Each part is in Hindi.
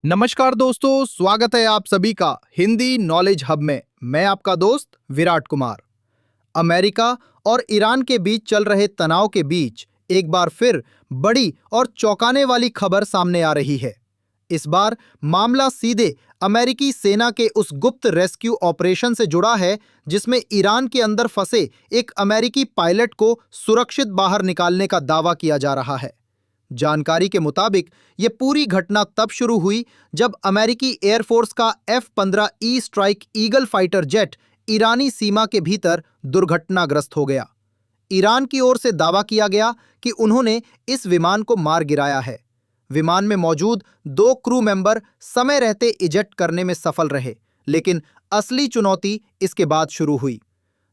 नमस्कार दोस्तों, स्वागत है आप सभी का हिंदी नॉलेज हब में। मैं आपका दोस्त विराट कुमार। अमेरिका और ईरान के बीच चल रहे तनाव के बीच एक बार फिर बड़ी और चौंकाने वाली खबर सामने आ रही है। इस बार मामला सीधे अमेरिकी सेना के उस गुप्त रेस्क्यू ऑपरेशन से जुड़ा है जिसमें ईरान के अंदर फंसे एक अमेरिकी पायलट को सुरक्षित बाहर निकालने का दावा किया जा रहा है। जानकारी के मुताबिक ये पूरी घटना तब शुरू हुई जब अमेरिकी एयरफोर्स का F-15E strike eagle fighter jet ईरानी सीमा के भीतर दुर्घटनाग्रस्त हो गया। ईरान की ओर से दावा किया गया कि उन्होंने इस विमान को मार गिराया है। विमान में मौजूद 2 क्रू मेंबर समय रहते इजेक्ट करने में सफल रहे, लेकिन असली चुनौती इसके बाद शुरू हुई।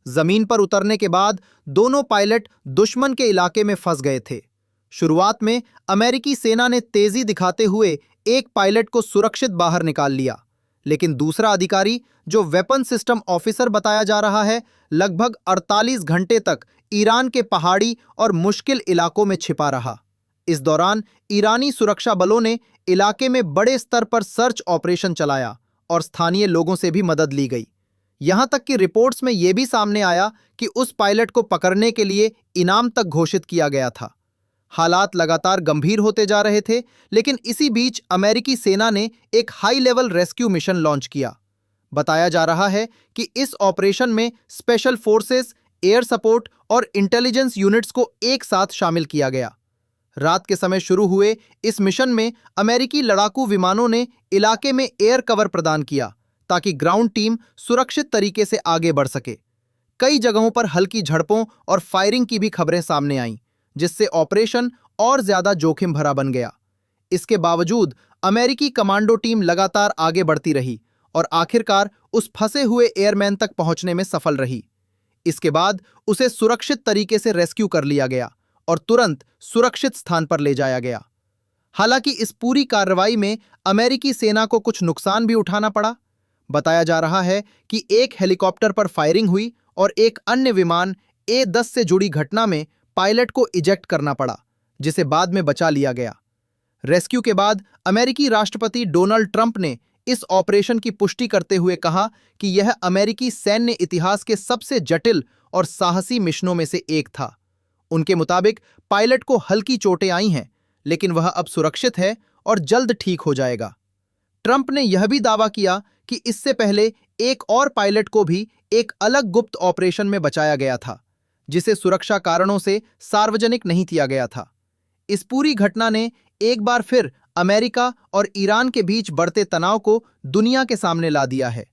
जमीन पर उतरने के बाद दोनों पायलट दुश्मन के इलाके में फंस गए थे। शुरुआत में अमेरिकी सेना ने तेजी दिखाते हुए एक पायलट को सुरक्षित बाहर निकाल लिया, लेकिन दूसरा अधिकारी, जो वेपन सिस्टम ऑफिसर बताया जा रहा है, लगभग 48 घंटे तक ईरान के पहाड़ी और मुश्किल इलाकों में छिपा रहा। इस दौरान ईरानी सुरक्षा बलों ने इलाके में बड़े स्तर पर सर्च ऑपरेशन चलाया और स्थानीय लोगों से भी मदद ली गई। यहां तक कि रिपोर्ट्स में यह भी सामने आया कि उस पायलट को पकड़ने के लिए इनाम तक घोषित किया गया था। हालात लगातार गंभीर होते जा रहे थे, लेकिन इसी बीच अमेरिकी सेना ने एक high level rescue mission launch किया। बताया जा रहा है कि इस ऑपरेशन में स्पेशल फोर्सेस, एयर सपोर्ट और इंटेलिजेंस यूनिट्स को एक साथ शामिल किया गया। रात के समय शुरू हुए इस मिशन में अमेरिकी लड़ाकू विमानों ने इलाके में एयर कवर प्रदान किया ताकि ग्राउंड टीम सुरक्षित तरीके से आगे बढ़ सके। कई जगहों पर हल्की झड़पों और फायरिंग की भी खबरें सामने आईं, जिससे ऑपरेशन और ज्यादा जोखिम भरा बन गया। इसके बावजूद अमेरिकी कमांडो टीम लगातार आगे बढ़ती रही और आखिरकार उस फंसे हुए एयरमैन तक पहुंचने में सफल रही। इसके बाद उसे सुरक्षित तरीके से रेस्क्यू कर लिया गया और तुरंत सुरक्षित स्थान पर ले जाया गया। हालांकि इस पूरी कार्रवाई में अमेरिकी सेना को कुछ नुकसान भी उठाना पड़ा। बताया जा रहा है कि एक हेलीकॉप्टर पर फायरिंग हुई और एक अन्य विमान A-10 से जुड़ी घटना में पायलट को इजेक्ट करना पड़ा, जिसे बाद में बचा लिया गया। रेस्क्यू के बाद अमेरिकी राष्ट्रपति डोनाल्ड ट्रंप ने इस ऑपरेशन की पुष्टि करते हुए कहा कि यह अमेरिकी सैन्य इतिहास के सबसे जटिल और साहसी मिशनों में से एक था। उनके मुताबिक पायलट को हल्की चोटें आई हैं, लेकिन वह अब सुरक्षित है और जल्द ठीक हो जाएगा। ट्रंप ने यह भी दावा किया कि इससे पहले एक और पायलट को भी एक अलग गुप्त ऑपरेशन में बचाया गया था, जिसे सुरक्षा कारणों से सार्वजनिक नहीं किया गया था। इस पूरी घटना ने एक बार फिर अमेरिका और ईरान के बीच बढ़ते तनाव को दुनिया के सामने ला दिया है,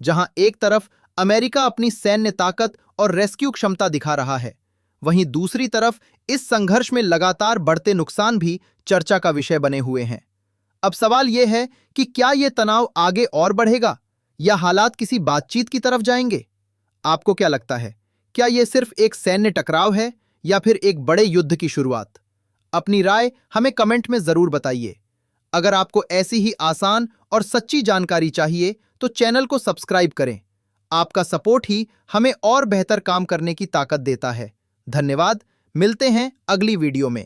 जहां एक तरफ अमेरिका अपनी सैन्य ताकत और रेस्क्यू क्षमता दिखा रहा है, वहीं दूसरी तरफ इस संघर्ष में लगातार बढ़ते नुकसान भी चर्चा का विषय बने हुए हैं। अब सवाल यह है कि क्या यह तनाव आगे और बढ़ेगा या हालात किसी बातचीत की तरफ जाएंगे? आपको क्या लगता है? क्या यह सिर्फ एक सैन्य टकराव है या फिर एक बड़े युद्ध की शुरुआत? अपनी राय हमें कमेंट में जरूर बताइए। अगर आपको ऐसी ही आसान और सच्ची जानकारी चाहिए तो चैनल को सब्सक्राइब करें। आपका सपोर्ट ही हमें और बेहतर काम करने की ताकत देता है। धन्यवाद। मिलते हैं अगली वीडियो में।